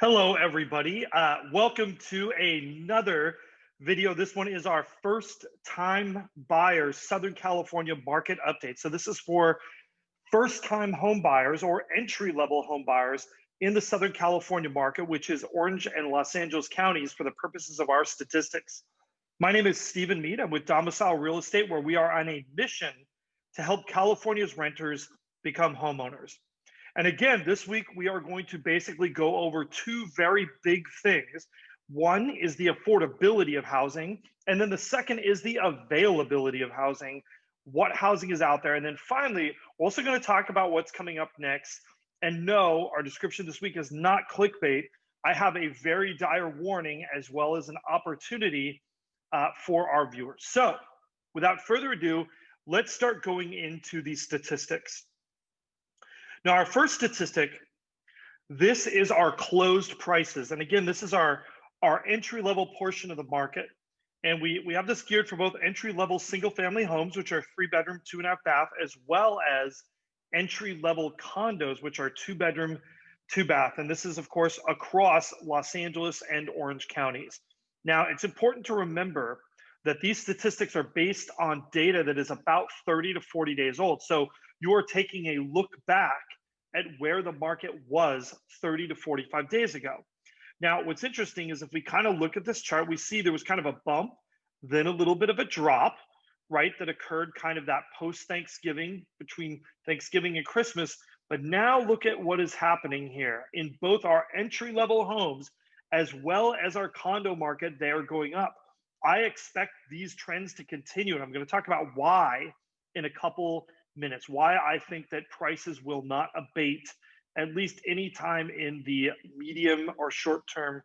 Hello, everybody. Welcome to another video. This one is our first time buyer Southern California market update. So this is for first time home buyers or entry level home buyers in the Southern California market, which is Orange and Los Angeles counties for the purposes of our statistics. My name is Stephen Mead. I'm with Domicile Real Estate, where we are on a mission to help California's renters become homeowners. And again, this week we are going to basically go over two very big things. One is the affordability of housing, and then the second is the availability of housing, what housing is out there. And then finally, we're also going to talk about what's coming up next. And no, our description this week is not clickbait. I have a very dire warning as well as an opportunity for our viewers. So without further ado, let's start going into the statistics. Now, our first statistic, this is our closed prices. And again, this is our entry-level portion of the market. And we have this geared for both entry-level single-family homes, which are 3-bedroom, 2.5 bath, as well as entry-level condos, which are 2-bedroom, 2-bath. And this is, of course, across Los Angeles and Orange counties. Now, it's important to remember that these statistics are based on data that is about 30 to 40 days old. So you are taking a look back at where the market was 30 to 45 days ago. Now, what's interesting is if we kind of look at this chart, we see there was kind of a bump, then a little bit of a drop, right, that occurred kind of that post-Thanksgiving, between Thanksgiving and Christmas. But now look at what is happening here. In both our entry-level homes as well as our condo market, they are going up. I expect these trends to continue, and I'm going to talk about why in a couple minutes, why I think that prices will not abate, at least any time in the medium or short-term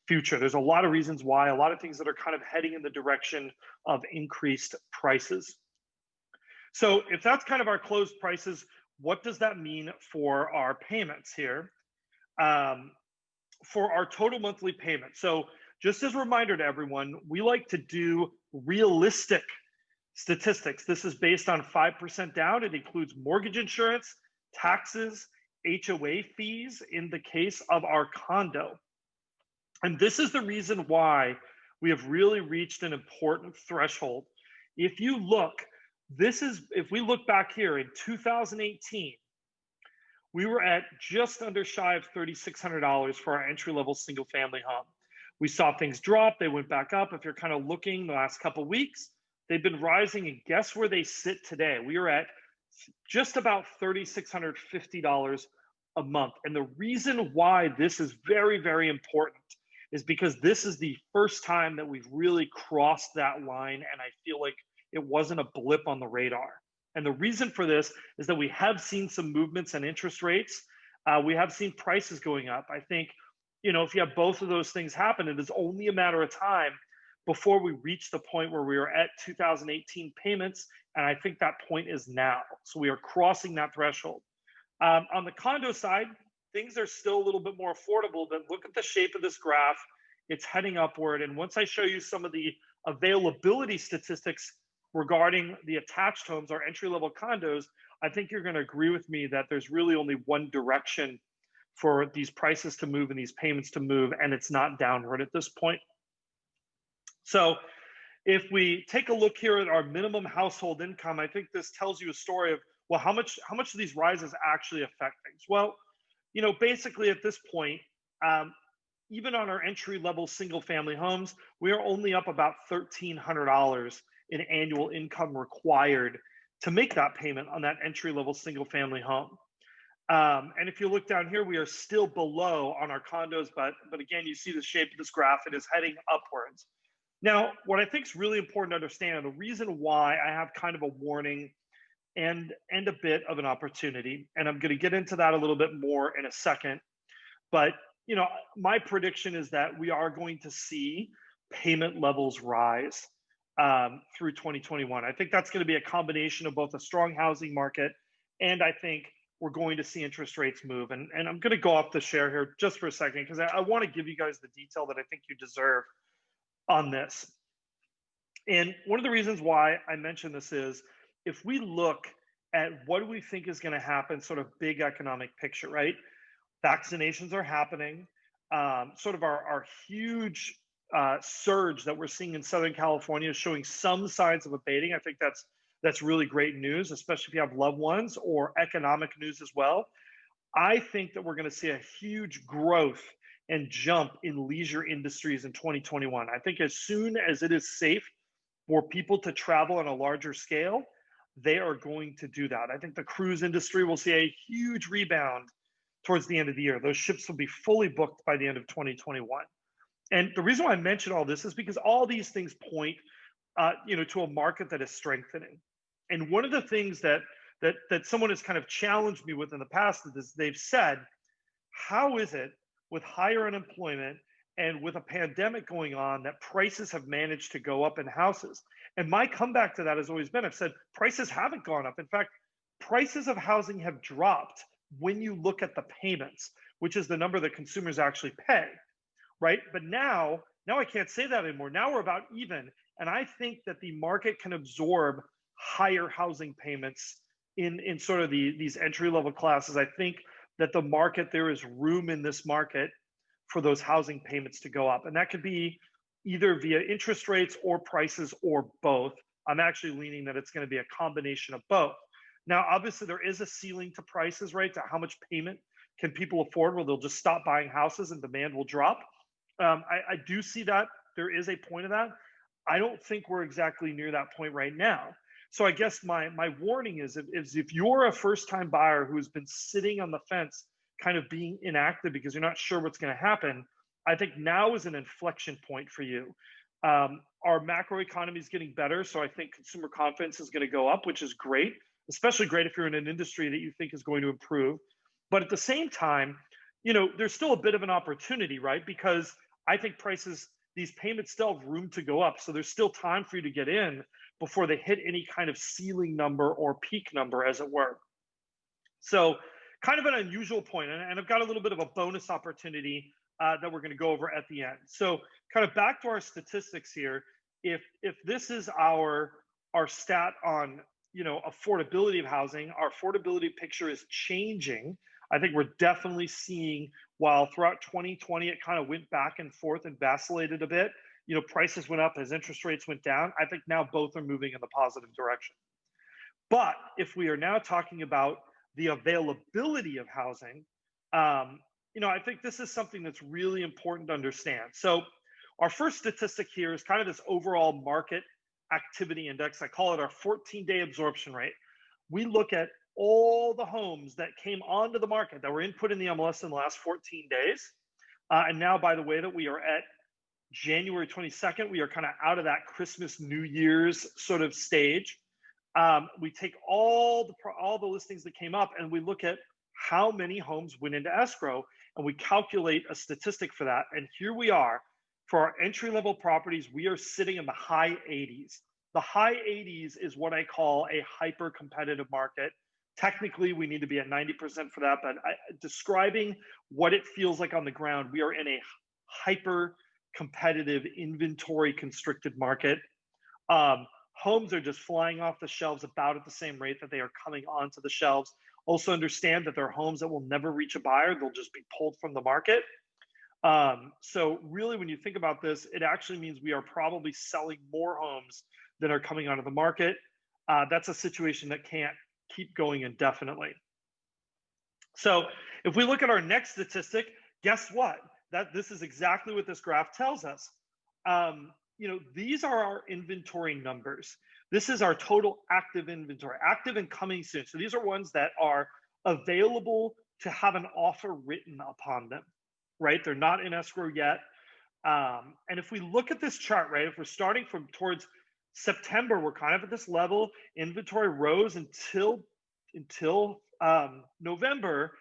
future. There's a lot of reasons why, a lot of things that are kind of heading in the direction of increased prices. So if that's kind of our closed prices, what does that mean for our payments here? For our total monthly payment. So just as a reminder to everyone, we like to do realistic statistics. This is based on 5% down. It includes mortgage insurance, taxes, HOA fees in the case of our condo. And this is the reason why we have really reached an important threshold. If you look, if we look back here in 2018, we were at just under shy of $3,600 for our entry-level single-family home. We saw things drop, they went back up. If you're kind of looking the last couple of weeks, they've been rising, and guess where they sit today? We are at just about $3,650 a month. And the reason why this is very, very important is because this is the first time that we've really crossed that line, and I feel like it wasn't a blip on the radar. And the reason for this is that we have seen some movements in interest rates. We have seen prices going up. I think, if you have both of those things happen, it is only a matter of time before we reach the point where we are at 2018 payments. And I think that point is now. So we are crossing that threshold. On the condo side, things are still a little bit more affordable, but look at the shape of this graph. It's heading upward. And once I show you some of the availability statistics regarding the attached homes, our entry-level condos, I think you're going to agree with me that there's really only one direction for these prices to move and these payments to move, and it's not downward at this point. So if we take a look here at our minimum household income, I think this tells you a story of, well, how much do these rises actually affect things? Well, basically at this point, even on our entry-level single-family homes, we are only up about $1,300 in annual income required to make that payment on that entry-level single-family home. And if you look down here, we are still below on our condos, but again, you see the shape of this graph, it is heading upwards. Now, what I think is really important to understand, the reason why I have kind of a warning and a bit of an opportunity, and I'm going to get into that a little bit more in a second, but my prediction is that we are going to see payment levels rise through 2021. I think that's going to be a combination of both a strong housing market, and I think we're going to see interest rates move. And I'm going to go off the share here just for a second, because I want to give you guys the detail that I think you deserve on this. And one of the reasons why I mention this is, if we look at what do we think is going to happen, sort of big economic picture, right? Vaccinations are happening. sort of our huge surge that we're seeing in Southern California is showing some signs of abating. I think that's really great news, especially if you have loved ones, or economic news as well. I think that we're going to see a huge growth and jump in leisure industries in 2021. I think as soon as it is safe for people to travel on a larger scale, they are going to do that. I think the cruise industry will see a huge rebound towards the end of the year. Those ships will be fully booked by the end of 2021. And the reason why I mention all this is because all these things point, to a market that is strengthening. And one of the things that someone has kind of challenged me with in the past is they've said, how is it with higher unemployment and with a pandemic going on that prices have managed to go up in houses? And my comeback to that has always been, I've said prices haven't gone up. In fact, prices of housing have dropped when you look at the payments, which is the number that consumers actually pay, right? But now I can't say that anymore. Now we're about even. And I think that the market can absorb higher housing payments in sort of these entry level classes. I think that the market, there is room in this market for those housing payments to go up. And that could be either via interest rates or prices or both. I'm actually leaning that it's going to be a combination of both. Now, obviously, there is a ceiling to prices, right? To how much payment can people afford, where they'll just stop buying houses and demand will drop. I do see that there is a point of that. I don't think we're exactly near that point right now. So I guess my warning is if you're a first-time buyer who's been sitting on the fence, kind of being inactive because you're not sure what's going to happen, I think now is an inflection point for you. Our macroeconomy is getting better, so I think consumer confidence is going to go up, which is great, especially great if you're in an industry that you think is going to improve. But at the same time, there's still a bit of an opportunity, right? Because I think these payments still have room to go up. So there's still time for you to get in before they hit any kind of ceiling number or peak number, as it were. So kind of an unusual point. And I've got a little bit of a bonus opportunity that we're going to go over at the end. So kind of back to our statistics here. If this is our stat on affordability of housing, our affordability picture is changing. I think we're definitely seeing, while throughout 2020 it kind of went back and forth and vacillated a bit, prices went up as interest rates went down. I think now both are moving in the positive direction. But if we are now talking about the availability of housing, I think this is something that's really important to understand. So our first statistic here is kind of this overall market activity index. I call it our 14-day absorption rate. We look at all the homes that came onto the market that were input in the MLS in the last 14 days. And now, by the way, that we are at January 22nd, we are kind of out of that Christmas, New Year's sort of stage. We take all the listings that came up and we look at how many homes went into escrow, and we calculate a statistic for that. And here we are. For our entry-level properties, we are sitting in the high 80s. The high 80s is what I call a hyper-competitive market. Technically, we need to be at 90% for that, but describing what it feels like on the ground, we are in a hyper-competitive, inventory-constricted market. Homes are just flying off the shelves about at the same rate that they are coming onto the shelves. Also understand that there are homes that will never reach a buyer. They'll just be pulled from the market. So really, when you think about this, it actually means we are probably selling more homes than are coming onto the market. That's a situation that can't keep going indefinitely. So if we look at our next statistic, guess what? This is exactly what this graph tells us. These are our inventory numbers. This is our total active inventory, active and coming soon. So these are ones that are available to have an offer written upon them, right? They're not in escrow yet. And if we look at this chart, right, if we're starting from towards September, we're kind of at this level. Inventory rose until November.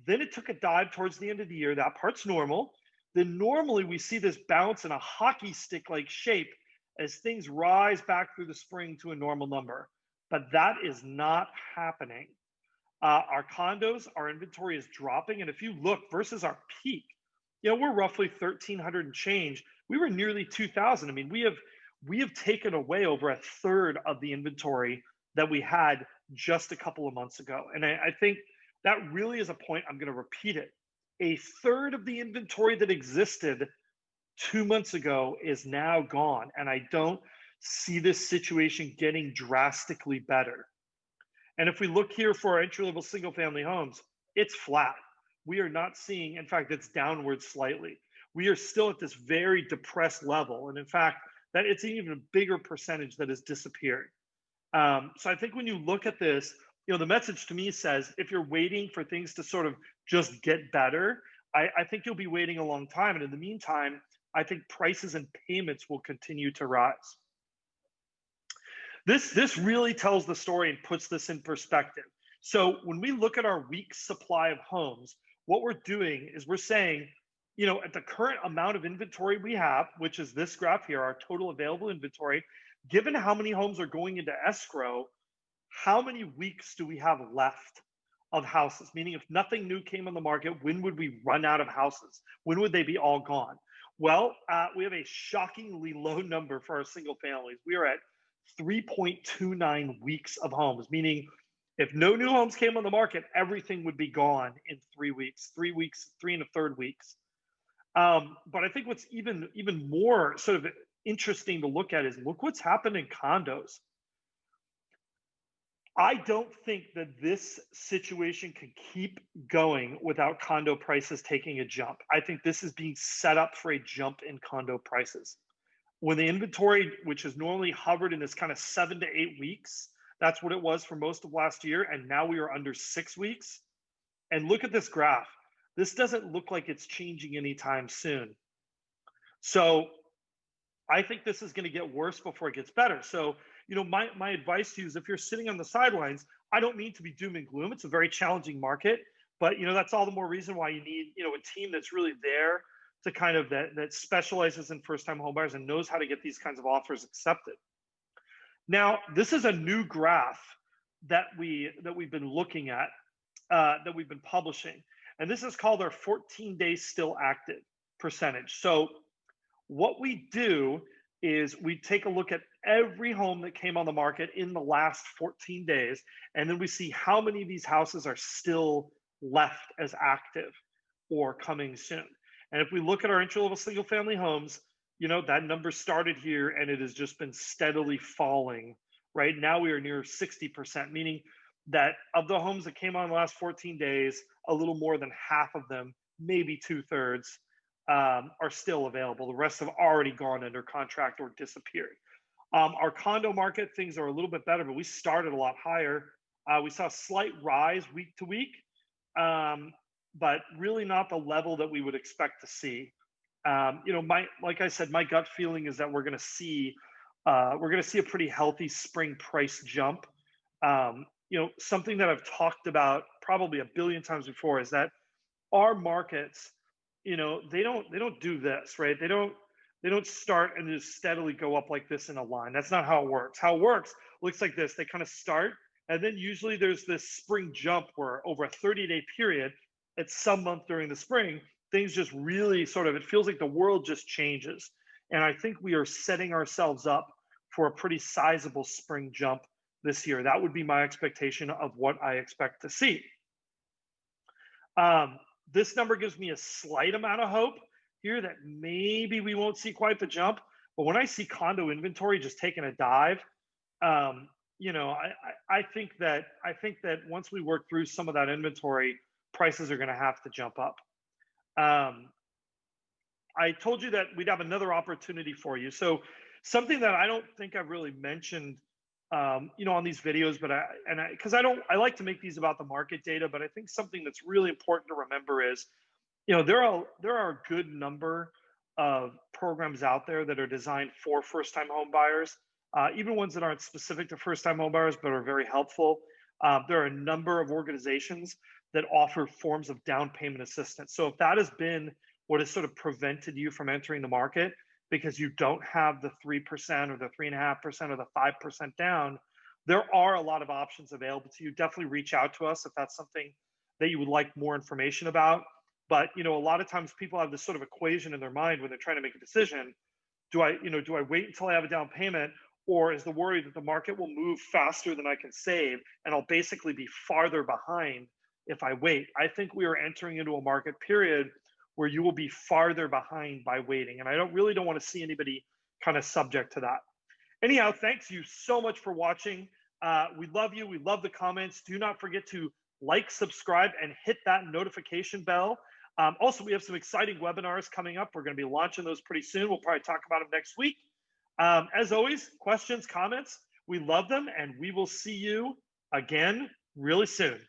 Then it took a dive towards the end of the year. That part's normal. Then normally we see this bounce in a hockey stick-like shape as things rise back through the spring to a normal number. But that is not happening. Our condos, our inventory is dropping. And if you look versus our peak, we're roughly 1,300 and change. We were nearly 2,000. I mean, we have taken away over a third of the inventory that we had just a couple of months ago. And I think that really is a point, I'm going to repeat it. A third of the inventory that existed 2 months ago is now gone. And I don't see this situation getting drastically better. And if we look here for our entry level single family homes, it's flat. We are not seeing, in fact, it's downward slightly. We are still at this very depressed level. And in fact, that it's even a bigger percentage that has disappeared. So I think when you look at this, the message to me says if you're waiting for things to sort of just get better, I think you'll be waiting a long time. And in the meantime, I think prices and payments will continue to rise. This really tells the story and puts this in perspective. So when we look at our weak supply of homes, what we're doing is we're saying, at the current amount of inventory we have, which is this graph here, our total available inventory, given how many homes are going into escrow, how many weeks do we have left of houses? Meaning, if nothing new came on the market, when would we run out of houses? When would they be all gone? Well, we have a shockingly low number for our single families. We are at 3.29 weeks of homes, meaning if no new homes came on the market, everything would be gone in 3 weeks, 3 and a third weeks. But I think what's even more sort of interesting to look at is look what's happened in condos. I don't think that this situation can keep going without condo prices taking a jump. I think this is being set up for a jump in condo prices. When the inventory, which has normally hovered in this kind of 7 to 8 weeks, that's what it was for most of last year, and now we are under 6 weeks. And look at this graph. This doesn't look like it's changing anytime soon. So I think this is going to get worse before it gets better. So, my advice to you is if you're sitting on the sidelines, I don't mean to be doom and gloom. It's a very challenging market, but that's all the more reason why you need, a team that's really there to kind of that specializes in first-time homebuyers and knows how to get these kinds of offers accepted. Now, this is a new graph that we've been looking at, that we've been publishing, and this is called our 14 days still active percentage. So what we do is we take a look at every home that came on the market in the last 14 days, and then we see how many of these houses are still left as active or coming soon. And if we look at our entry-level single-family homes, that number started here and it has just been steadily falling. Right now we are near 60%, meaning that of the homes that came on in the last 14 days, a little more than half of them, maybe 2/3, are still available. The rest have already gone under contract or disappeared. Our condo market, things are a little bit better, but we started a lot higher. We saw a slight rise week to week, but really not the level that we would expect to see. Like I said, my gut feeling is that we're going to see a pretty healthy spring price jump. Something that I've talked about probably a billion times before is that our markets, they don't do this, right? They don't start and just steadily go up like this in a line. That's not how it works. How it works looks like this. They kind of start, and then usually there's this spring jump where over a 30-day period, at some month during the spring, things just really it feels like the world just changes. And I think we are setting ourselves up for a pretty sizable spring jump this year. That would be my expectation of what I expect to see. This number gives me a slight amount of hope here that maybe we won't see quite the jump. But when I see condo inventory just taking a dive, I think that once we work through some of that inventory, prices are going to have to jump up. I told you that we'd have another opportunity for you. So something that I don't think I've really mentioned, on these videos, but I like to make these about the market data, but I think something that's really important to remember is, there are a good number of programs out there that are designed for first-time home buyers, even ones that aren't specific to first-time home buyers, but are very helpful. There are a number of organizations that offer forms of down payment assistance. So if that has been what has sort of prevented you from entering the market because you don't have the 3% or the 3.5% or the 5% down, there are a lot of options available to you. Definitely reach out to us if that's something that you would like more information about. But a lot of times people have this sort of equation in their mind when they're trying to make a decision. Do I wait until I have a down payment, or is the worry that the market will move faster than I can save and I'll basically be farther behind if I wait. I think we are entering into a market period where you will be farther behind by waiting. And I don't want to see anybody kind of subject to that. Anyhow, thanks you so much for watching. We love you. We love the comments. Do not forget to like, subscribe, and hit that notification bell. Also, we have some exciting webinars coming up. We're going to be launching those pretty soon. We'll probably talk about them next week. As always, questions, comments, we love them, and we will see you again really soon.